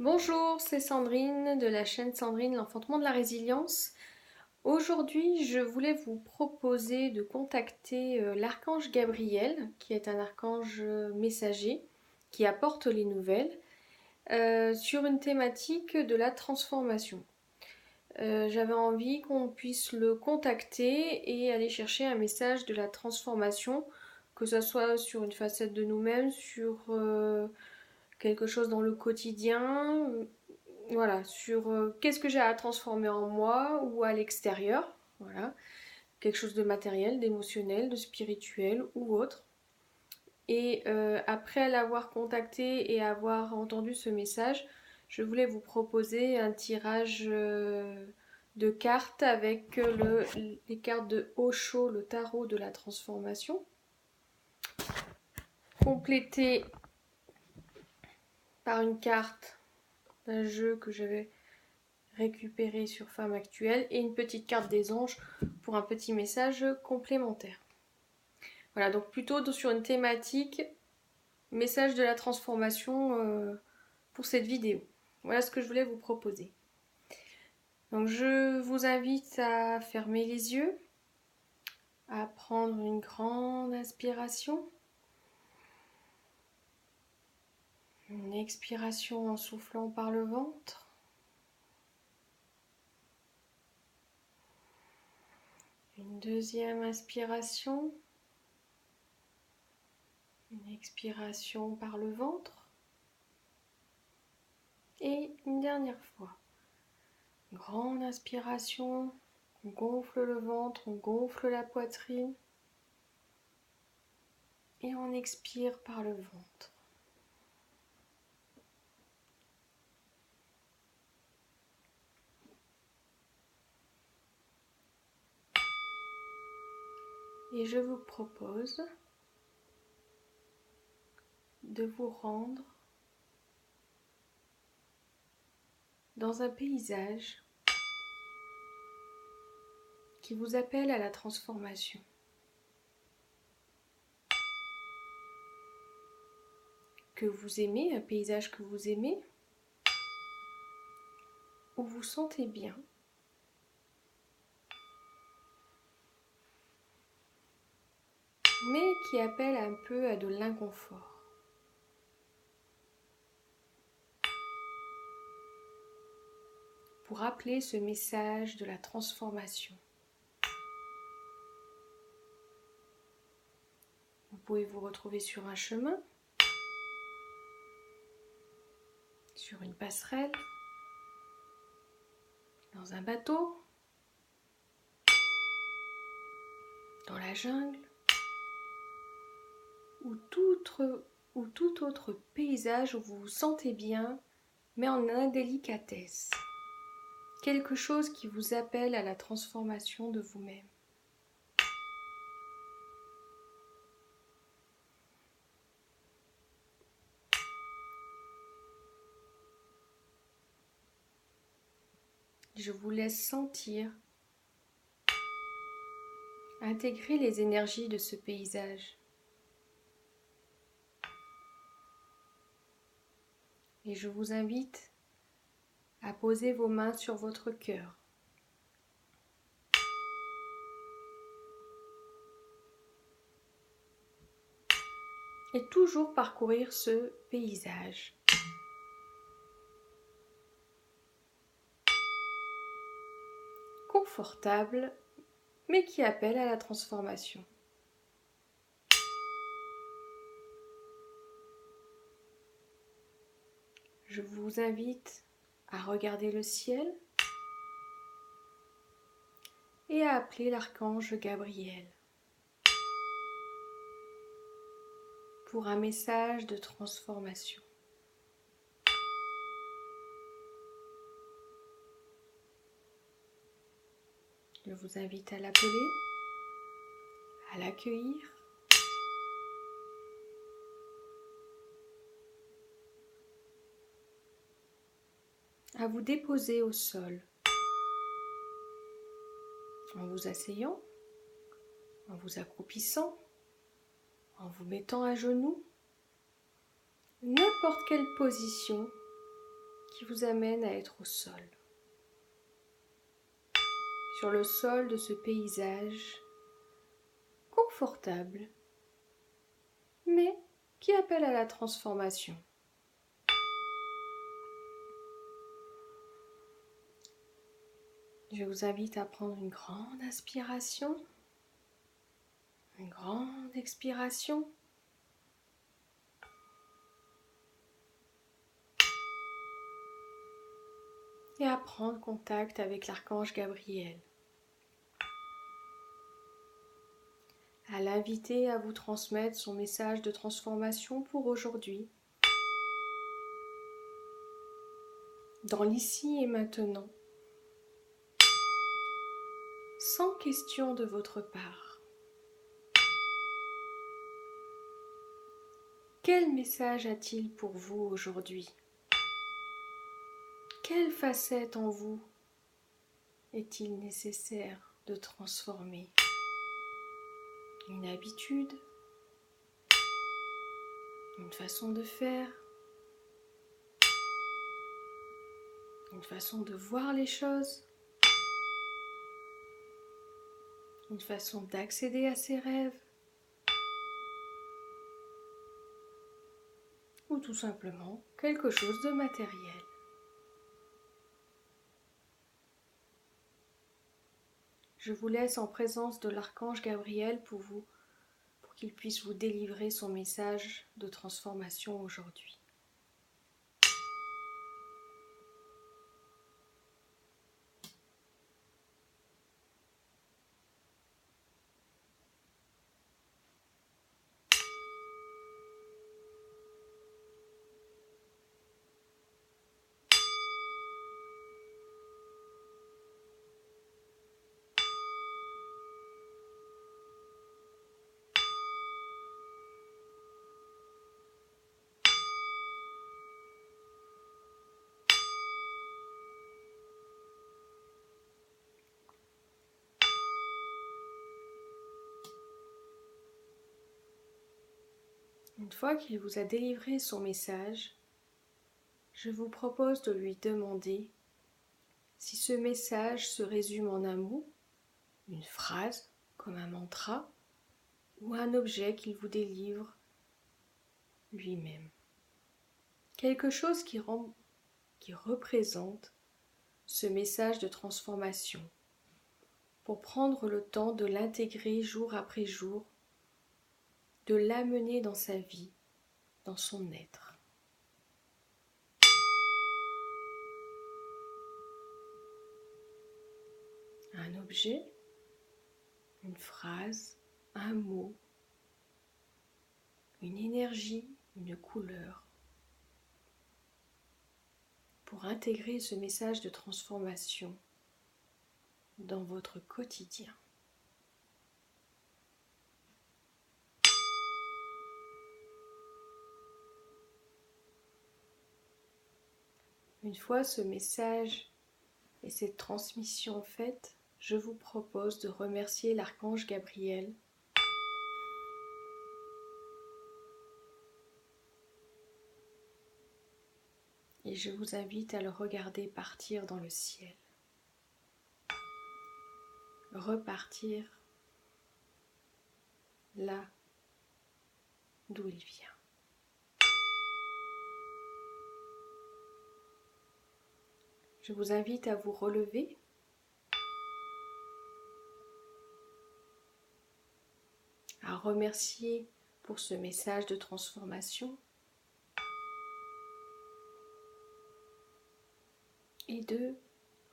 Bonjour, c'est Sandrine de la chaîne Sandrine, l'enfantement de la résilience. Aujourd'hui, je voulais vous proposer de contacter l'archange Gabriel, qui est un archange messager qui apporte les nouvelles, sur une thématique de la transformation. J'avais envie qu'on puisse le contacter et aller chercher un message de la transformation, que ce soit sur une facette de nous-mêmes, sur quelque chose dans le quotidien, voilà, sur qu'est-ce que j'ai à transformer en moi ou à l'extérieur, voilà, quelque chose de matériel, d'émotionnel, de spirituel ou autre. Et après l'avoir contacté et avoir entendu ce message, je voulais vous proposer un tirage de cartes avec les cartes de Osho, le tarot de la transformation, complété par une carte d'un jeu que j'avais récupéré sur Femme Actuelle et une petite carte des anges pour un petit message complémentaire. Voilà, donc plutôt sur une thématique message de la transformation pour cette vidéo. Voilà ce que je voulais vous proposer. Donc je vous invite à fermer les yeux, à prendre une grande inspiration, une expiration en soufflant par le ventre, une deuxième inspiration, une expiration par le ventre et une dernière fois. Grande inspiration, on gonfle le ventre, on gonfle la poitrine et on expire par le ventre. Et je vous propose de vous rendre dans un paysage qui vous appelle à la transformation. Que vous aimez, un paysage que vous aimez, où vous sentez bien, mais qui appelle un peu à de l'inconfort. Pour rappeler ce message de la transformation. Vous pouvez vous retrouver sur un chemin, sur une passerelle, dans un bateau, dans la jungle, ou tout autre paysage où vous vous sentez bien, mais en indélicatesse. Quelque chose qui vous appelle à la transformation de vous-même. Je vous laisse sentir, intégrer les énergies de ce paysage. Et je vous invite à poser vos mains sur votre cœur. Et toujours parcourir ce paysage. Confortable, mais qui appelle à la transformation. Je vous invite à regarder le ciel et à appeler l'archange Gabriel pour un message de transformation. Je vous invite à l'appeler, à l'accueillir, à vous déposer au sol, en vous asseyant, en vous accroupissant, en vous mettant à genoux, n'importe quelle position qui vous amène à être au sol. Sur le sol de ce paysage confortable, mais qui appelle à la transformation. Je vous invite à prendre une grande inspiration, une grande expiration. Et à prendre contact avec l'archange Gabriel. À l'inviter à vous transmettre son message de transformation pour aujourd'hui. Dans l'ici et maintenant. Sans question de votre part. Quel message a-t-il pour vous aujourd'hui ? Quelle facette en vous est-il nécessaire de transformer ? Une habitude ? Une façon de faire ? Une façon de voir les choses ? Une façon d'accéder à ses rêves ? Ou tout simplement quelque chose de matériel. Je vous laisse en présence de l'archange Gabriel pour qu'il puisse vous délivrer son message de transformation aujourd'hui. Une fois qu'il vous a délivré son message, je vous propose de lui demander si ce message se résume en un mot, une phrase, comme un mantra, ou un objet qu'il vous délivre lui-même. Quelque chose qui représente ce message de transformation, pour prendre le temps de l'intégrer jour après jour, de l'amener dans sa vie, dans son être. Un objet, une phrase, un mot, une énergie, une couleur, pour intégrer ce message de transformation dans votre quotidien. Une fois ce message et cette transmission faite, je vous propose de remercier l'archange Gabriel et je vous invite à le regarder partir dans le ciel, repartir là d'où il vient. Je vous invite à vous relever, à remercier pour ce message de transformation et de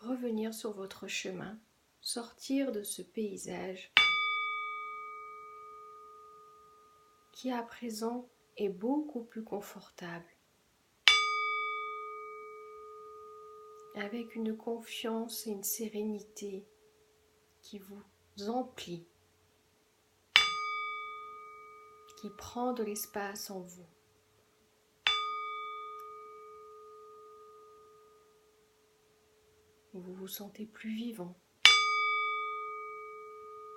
revenir sur votre chemin, sortir de ce paysage qui à présent est beaucoup plus confortable, avec une confiance et une sérénité qui vous emplit, qui prend de l'espace en vous. Vous vous sentez plus vivant,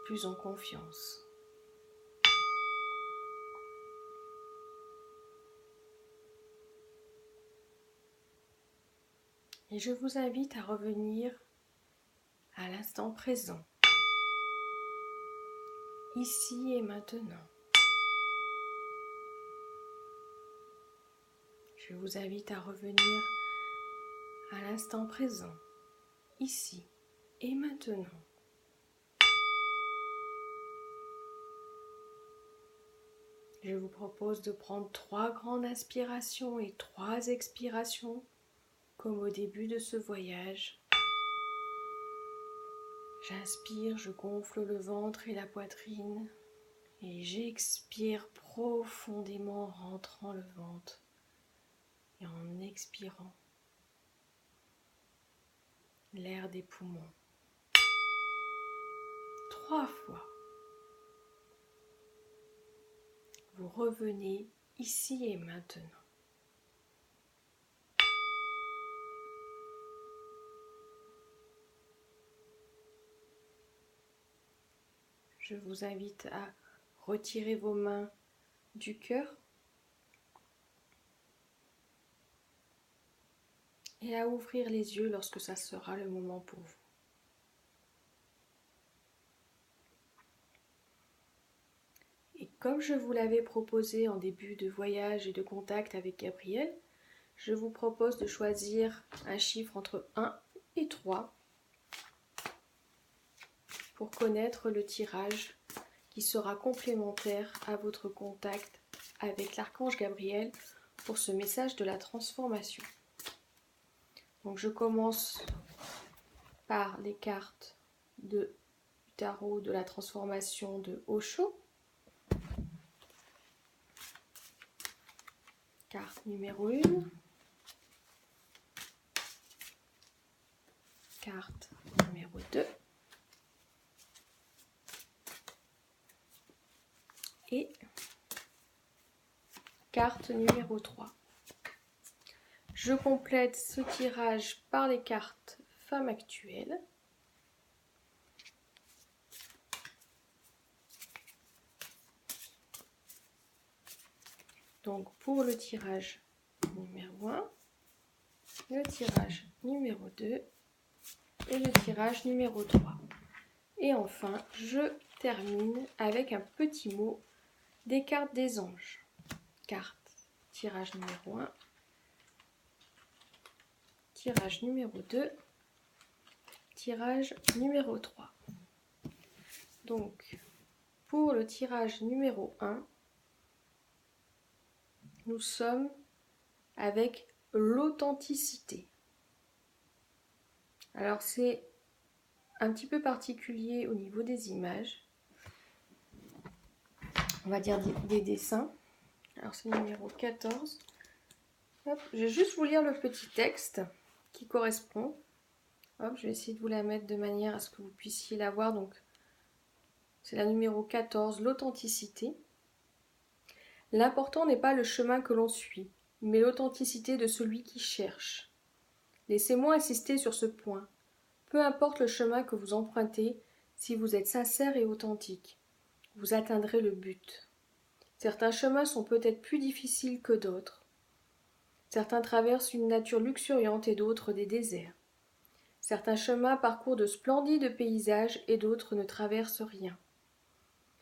plus en confiance. Et je vous invite à revenir à l'instant présent, ici et maintenant. Je vous invite à revenir à l'instant présent, ici et maintenant. Je vous propose de prendre 3 grandes inspirations et 3 expirations, comme au début de ce voyage. J'inspire, je gonfle le ventre et la poitrine, et j'expire profondément en rentrant le ventre et en expirant l'air des poumons. 3 fois. Vous revenez ici et maintenant. Je vous invite à retirer vos mains du cœur et à ouvrir les yeux lorsque ça sera le moment pour vous. Et comme je vous l'avais proposé en début de voyage et de contact avec Gabriel, je vous propose de choisir un chiffre entre 1 et 3 pour connaître le tirage qui sera complémentaire à votre contact avec l'archange Gabriel pour ce message de la transformation. Donc je commence par les cartes du tarot de la transformation de Osho. Carte numéro 1. Carte numéro 2. Et carte numéro 3. Je complète ce tirage par les cartes femmes actuelles. Donc pour le tirage numéro 1, le tirage numéro 2 et le tirage numéro 3. Et enfin, je termine avec un petit mot des cartes des anges. Carte, tirage numéro 1, tirage numéro 2, tirage numéro 3. Donc, pour le tirage numéro 1, nous sommes avec l'authenticité. Alors, c'est un petit peu particulier au niveau des images. On va dire des dessins. Alors, c'est le numéro 14. Hop, je vais juste vous lire le petit texte qui correspond. Hop, je vais essayer de vous la mettre de manière à ce que vous puissiez la voir. Donc, c'est la numéro 14, l'authenticité. L'important n'est pas le chemin que l'on suit, mais l'authenticité de celui qui cherche. Laissez-moi insister sur ce point. Peu importe le chemin que vous empruntez, si vous êtes sincère et authentique, vous atteindrez le but. Certains chemins sont peut-être plus difficiles que d'autres. Certains traversent une nature luxuriante et d'autres des déserts. Certains chemins parcourent de splendides paysages et d'autres ne traversent rien.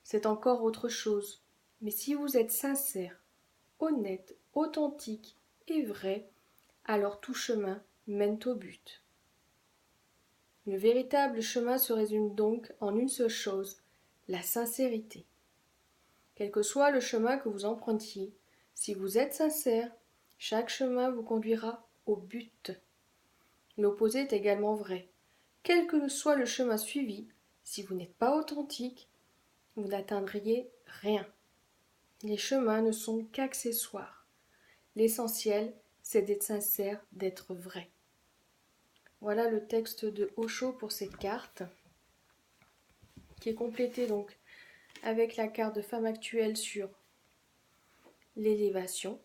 C'est encore autre chose. Mais si vous êtes sincère, honnête, authentique et vrai, alors tout chemin mène au but. Le véritable chemin se résume donc en une seule chose, la sincérité. Quel que soit le chemin que vous empruntiez, si vous êtes sincère, chaque chemin vous conduira au but. L'opposé est également vrai. Quel que soit le chemin suivi, si vous n'êtes pas authentique, vous n'atteindriez rien. Les chemins ne sont qu'accessoires. L'essentiel, c'est d'être sincère, d'être vrai. Voilà le texte de Osho pour cette carte, qui est complétée donc avec la carte de femme actuelle sur l'élévation.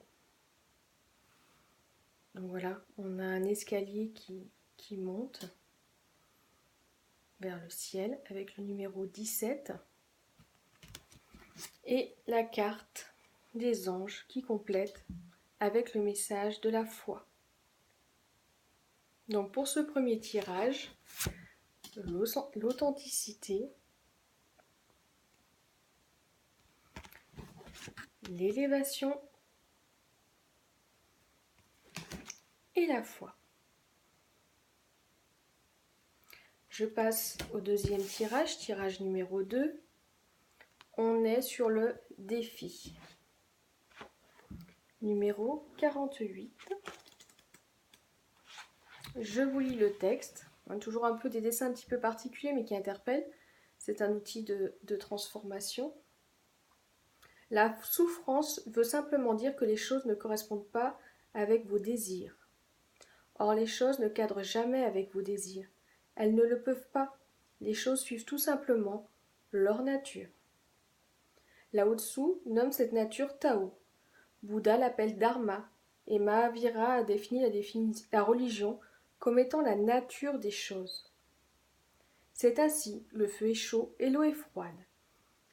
Donc voilà, on a un escalier qui monte vers le ciel avec le numéro 17 et la carte des anges qui complète avec le message de la foi. Donc pour ce premier tirage, l'authenticité, l'élévation et la foi. Je passe au deuxième tirage, tirage numéro 2. On est sur le défi. Numéro 48. Je vous lis le texte. Toujours un peu des dessins un petit peu particuliers mais qui interpellent. C'est un outil de transformation. La souffrance veut simplement dire que les choses ne correspondent pas avec vos désirs. Or, les choses ne cadrent jamais avec vos désirs. Elles ne le peuvent pas. Les choses suivent tout simplement leur nature. Lao Tzu nomme cette nature Tao. Bouddha l'appelle Dharma et Mahavira a défini la religion comme étant la nature des choses. C'est ainsi, le feu est chaud et l'eau est froide.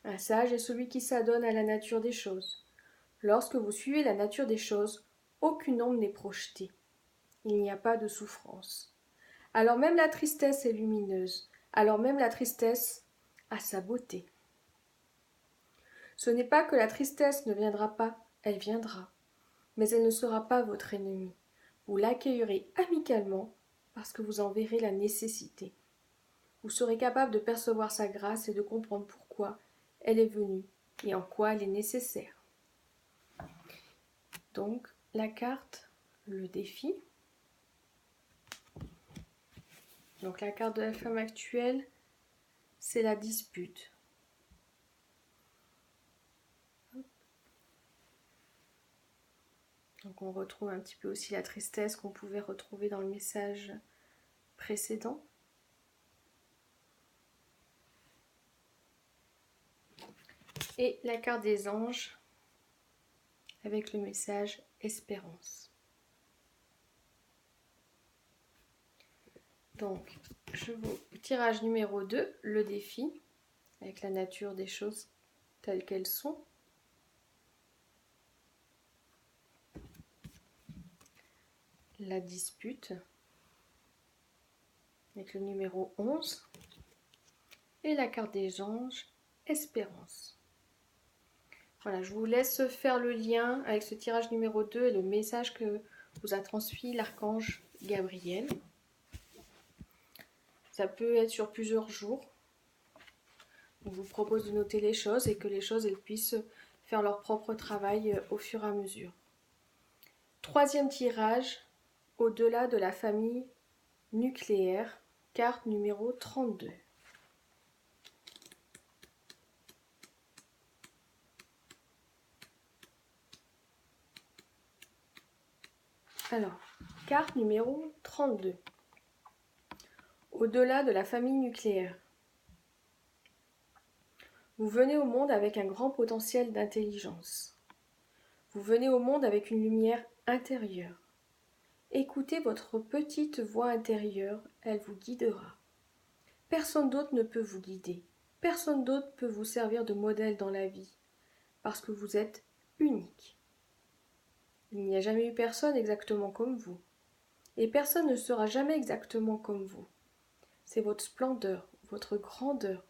Un sage est celui qui s'adonne à la nature des choses. Lorsque vous suivez la nature des choses, aucune ombre n'est projetée. Il n'y a pas de souffrance. Alors même la tristesse est lumineuse, alors même la tristesse a sa beauté. Ce n'est pas que la tristesse ne viendra pas, elle viendra, mais elle ne sera pas votre ennemie. Vous l'accueillerez amicalement parce que vous en verrez la nécessité. Vous serez capable de percevoir sa grâce et de comprendre pourquoi elle est venue et en quoi elle est nécessaire. Donc, la carte, le défi. Donc, la carte de la femme actuelle, c'est la dispute. Donc, on retrouve un petit peu aussi la tristesse qu'on pouvait retrouver dans le message précédent. Et la carte des anges avec le message espérance. Donc, tirage numéro 2, le défi, avec la nature des choses telles qu'elles sont. La dispute, avec le numéro 11. Et la carte des anges, espérance. Voilà, je vous laisse faire le lien avec ce tirage numéro 2 et le message que vous a transmis l'archange Gabriel. Ça peut être sur plusieurs jours. On vous propose de noter les choses et que les choses elles puissent faire leur propre travail au fur et à mesure. Troisième tirage, au-delà de la famille nucléaire, carte numéro 32. Alors, carte numéro 32. Au-delà de la famille nucléaire. Vous venez au monde avec un grand potentiel d'intelligence. Vous venez au monde avec une lumière intérieure. Écoutez votre petite voix intérieure, elle vous guidera. Personne d'autre ne peut vous guider. Personne d'autre peut vous servir de modèle dans la vie, parce que vous êtes unique. Il n'y a jamais eu personne exactement comme vous, et personne ne sera jamais exactement comme vous. C'est votre splendeur, votre grandeur,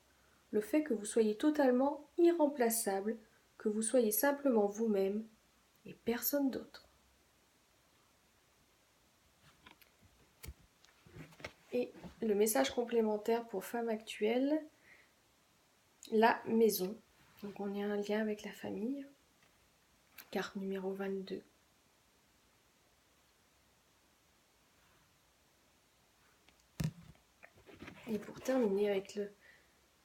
le fait que vous soyez totalement irremplaçable, que vous soyez simplement vous-même et personne d'autre. Et le message complémentaire pour femme actuelle, la maison. Donc on a un lien avec la famille. Carte numéro 22. Et pour terminer avec le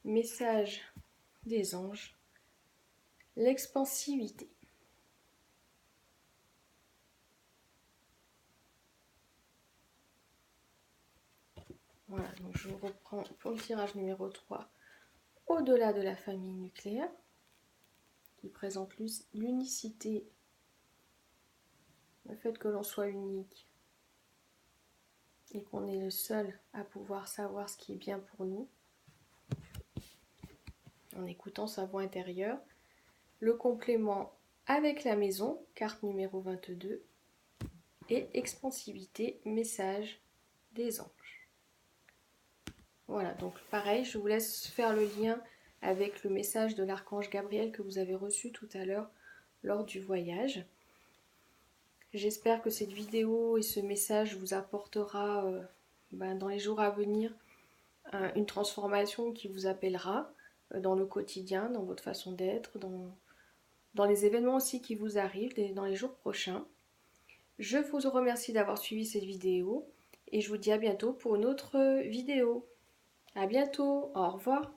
message des anges, l'expansivité. Voilà, donc je vous reprends pour le tirage numéro 3, au-delà de la famille nucléaire, qui présente l'unicité, le fait que l'on soit unique et qu'on est le seul à pouvoir savoir ce qui est bien pour nous, en écoutant sa voix intérieure. Le complément avec la maison, carte numéro 22, et expansivité, message des anges. Voilà, donc pareil, je vous laisse faire le lien avec le message de l'archange Gabriel que vous avez reçu tout à l'heure lors du voyage. J'espère que cette vidéo et ce message vous apportera dans les jours à venir une transformation qui vous appellera dans le quotidien, dans votre façon d'être, dans les événements aussi qui vous arrivent dans les jours prochains. Je vous remercie d'avoir suivi cette vidéo et je vous dis à bientôt pour une autre vidéo. À bientôt, au revoir.